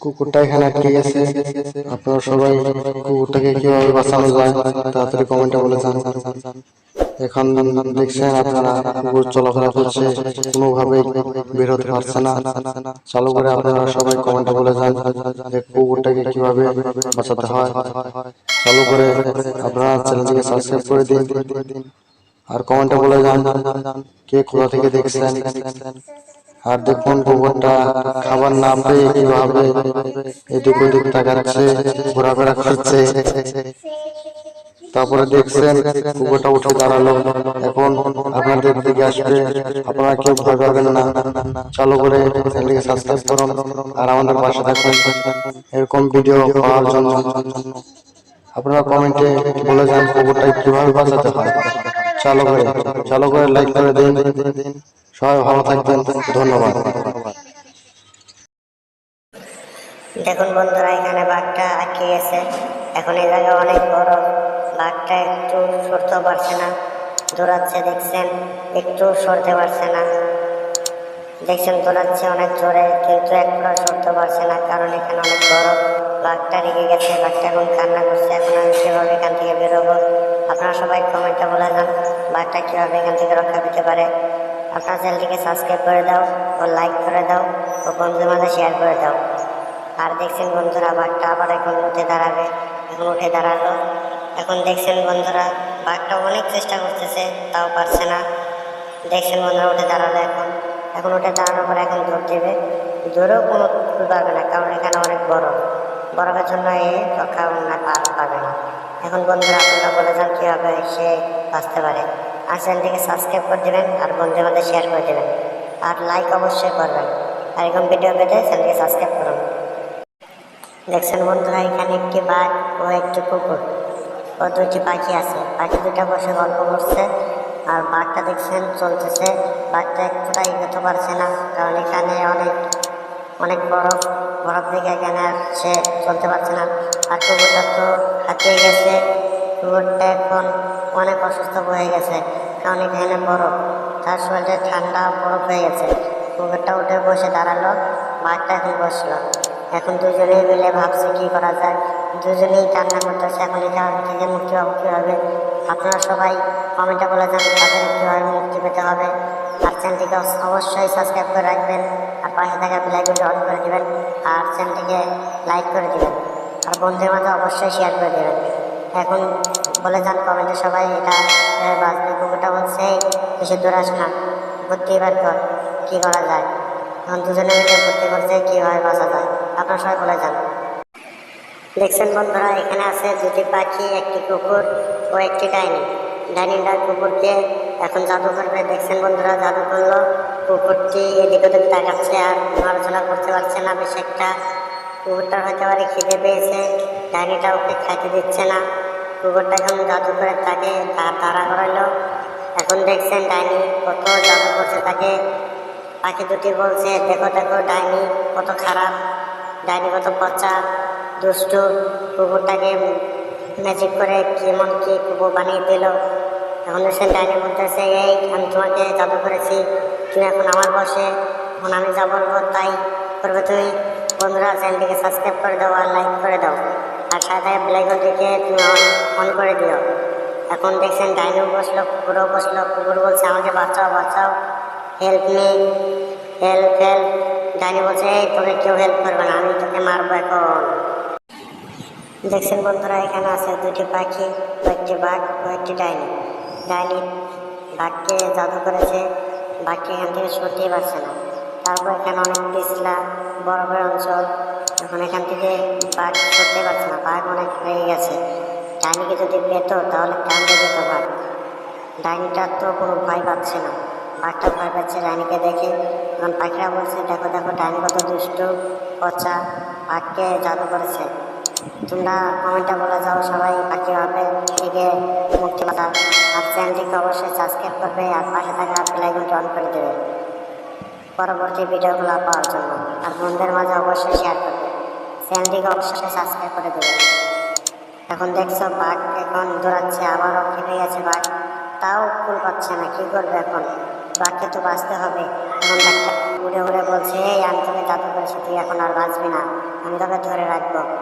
কুকুরটা এখানে আটকে গেছে। আপনারা সবাই কুকুরটাকে কিভাবে বাঁচানো যায় তাড়াতাড়ি কমেন্টে বলে জানান। এখন দেখছেন আপনারা কুকুর চলাফেরা করছে, কোনোভাবেই বের হতে পারছে না। চালু করে আপনারা সবাই কমেন্টে বলে যান যে কুকুরটাকে কিভাবে বাঁচাতে হয়। চালু করে আপনারা চ্যানেলটিকে সাবস্ক্রাইব করে দিন আর কমেন্টে বলে যান কে কোথা থেকে দেখছেন। আর দেখুন কুকুরটা খাবার না পেয়ে কিভাবে এদিক ওদিক তাকাচ্ছে, ঘোরাফেরা করছে। তারপরে দেখছেন কুকুরটা উঠে দাঁড়ালো, এখন আপনাদের দিকে আসবে। আপনারা কেউ ভয় পাবেন না। চালু করে চ্যানেলটিকে সাবস্ক্রাইব করুন আর আমাদের পাশে থাকুন এরকম ভিডিও পাওয়ার জন্য। আপনারা কমেন্টে বলে যান কুকুরটাকে কিভাবে বাঁচাতে হয়। চালু করে লাইক করে দিন। সবাই ভালো থাকবেন, ধন্যবাদ। দেখুন বন্ধুরা, এখানে বাঘটা আটকে গেছে। এখন এই জায়গা অনেক বড়, বাঘটা একটু সরতেও পারছে না, দৌড়াচ্ছে। দেখছেন একটু সরতে পারছে না, দেখছেন দৌড়াচ্ছে অনেক জোরে, কিন্তু একটু সরতে পারছে না, কারণ এখানে অনেক বড়। বাঘটা রেগে গেছে, বাঘটা এখন কান্না করছে। এখন আমি কীভাবে এখান থেকে বেরোবো? আপনারা সবাই কমেন্টে বলে যান বাঘটা কীভাবে এখান থেকে রক্ষা পেতে পারে। আপনার চ্যানেলটিকে সাবস্ক্রাইব করে দাও ও লাইক করে দাও ও বন্ধুদের মাঝে শেয়ার করে দাও। আর দেখছেন বন্ধুরা, বাঘটা আবার এখন উঠে দাঁড়াবে। এখন উঠে দাঁড়ালো। এখন দেখছেন বন্ধুরা, বাঘটা অনেক চেষ্টা করতেছে, তাও পারছে না। দেখছেন বন্ধুরা, উঠে দাঁড়ালো। এখন উঠে দাঁড়ানোর পরে এখন দৌড় দেবে। দৌড়েও কোনো ভুল পাবে না, কারণ এখানে অনেক বরফের জন্য এ রক্ষা পাবে না। এখন বন্ধুরা আপনারা বলে যান কীভাবে সে বাঁচতে পারে। আর চ্যানেলটিকে সাবস্ক্রাইব করে দেবেন আর বন্ধুদের মধ্যে শেয়ার করে দেবেন আর লাইক অবশ্যই করবেন। আর এরকম ভিডিও পেতে চ্যানেলটিকে সাবস্ক্রাইব করুন। দেখছেন বন্ধুরা, এখানে একটি বাঘ ও একটি কুকুর ও দুইটি পাখি আছে। পাখি দুটা বসে গল্প করছে আর বাঘটা দেখছেন চলতেছে। বাঘটা একটুটা এগোতে পারছে না, কারণ এখানে অনেক বরফ দেখে এখানে আর সে চলতে পারছে না। আর কুকুরটা তো হাঁপিয়ে গেছে। কুকুরটা এখন অনেক অসুস্থ হয়ে গেছে, কারণ এখানে বরফ, তার শরীরে ঠান্ডা বরফ হয়ে গেছে। কুকুরটা উঠে বসে দাঁড়ালো, বাঘটা এখন বসলো। এখন দুজনেই মিলে ভাবছে কি করা যায়। দুজনেই কান্না করতেছে, এখন এখান থেকে মুক্তি পাবো কীভাবে। আপনারা সবাই কমেন্টে বলে যান তাদের কীভাবে মুক্তি পেতে হবে। আর চ্যানেলটিকে অবশ্যই সাবস্ক্রাইব করে রাখবেন আর পাশে থাকা বেল আইকনটি অন করে দেবেন আর চ্যানেলটিকে লাইক করে দেবেন আর বন্ধুদের মাঝে অবশ্যই শেয়ার করে দেবেন। এখন বলে যান কমেন্টে সবাই এটা বাঁচবে। কুকুরটা বলছে বেশি দূর আস না, বুদ্ধি বার কর কী করা যায়। এখন দুজনে মিলে বুদ্ধি করছে কীভাবে বাঁচা যায়। আপনারা সবাই বলে যান। দেখছেন বন্ধুরা, এখানে আছে দুটি পাখি, একটি কুকুর ও একটি ডাইনি। ডাইনিটা কুকুরকে এখন জাদু করবে। দেখছেন বন্ধুরা, জাদু করলো। কুকুরটি এদিক ওদিক তাকাচ্ছে আর নড়াচড়া করতে পারছে না বেশ একটা। কুকুরটার হয়তো পারে খিদে পেয়েছে, ডাইনিটা ওকে খাইতে দিচ্ছে না। কুকুরটা এখন জাদু করে তাকে তাড়া করালো। এখন দেখছেন ডাইনি কত জাদু করছে তাকে। পাখি দুটি বলছে দেখো দেখো ডাইনি কত খারাপ, ডাইনি কত পচা দুষ্টু। কুকুরটাকে ম্যাজিক করে কেমন কি কুকুর বানিয়ে দিল। এখন সে ডাইনি বলতেছে এই আমি তোমাকে জাদু করেছি, তুমি এখন আমার বসে, এখন আমি যা বলবো তাই করবে তুমি। বন্ধুরা চ্যানেলটিকে সাবস্ক্রাইব করে দাও আর লাইক করে দাও আর সাথে বেল আইকনটিকে তুমি অন করে দিও। এখন দেখছেন ডাইনিও বসলো, কুকুরও বসলো। কুকুর বলছে আমাকে বাঁচাও বাঁচাও, হেল্প মি, হেল্প হেল্প। ডাইনি বলছে এই তোকে কেউ হেল্প করবে না, আমি তোকে মারবো এখন। দেখছেন বন্ধুরা, এখানে আছে দুটি পাখি, একটি বাঘ ও একটি ডাইনি। ডাইনি বাঘকে জাদু করেছে, বাঘকে এখান থেকে সরতেই পারছে না। তারপর এখানে অনেক পিছলা বরফের অঞ্চল, এখন এখান থেকে বাঘ সরতে পারছে না, বাঘ অনেক হয়ে গেছে। ডাইনিকে যদি পেত তাহলে কামড়ে যেত বাঘ। ডাইনিটা তো কোনো ভয় পাচ্ছে না, বাঘটা ভয় পাচ্ছে ডাইনিকে দেখে। এখন পাখিরা বলছে দেখো দেখো ডাইনি কত দুষ্টু পচা, বাঘকে জাদু করেছে। তোমরা কমেন্টে বলে যাও সবাই কীভাবে থেকে মুক্তি পাতা। আর চ্যানেলটিকে অবশ্যই সাবস্ক্রাইব করবে আর পাশে থাকা বেল আইকনটি অন করে দেবে পরবর্তী ভিডিওগুলো পাওয়ার জন্য। আর বন্ধুদের মাঝে অবশ্যই শেয়ার করবে, চ্যানেলটিকে অবশ্যই সাবস্ক্রাইব করে দেবে। এখন দেখছো বাঘ এখন দৌড়াচ্ছে, আবারও খেপে গেছে বাঘ, তাও কুল পাচ্ছে না, কী করবে এখন। বাঘকে তো বাঁচতে হবে, তখন বাঘটা উড়ে উড়ে বলছে, এই আমি তোকে জাদু করেছি, তুই এখন আর বাঁচবি না, আমি তোকে ধরে রাখবো।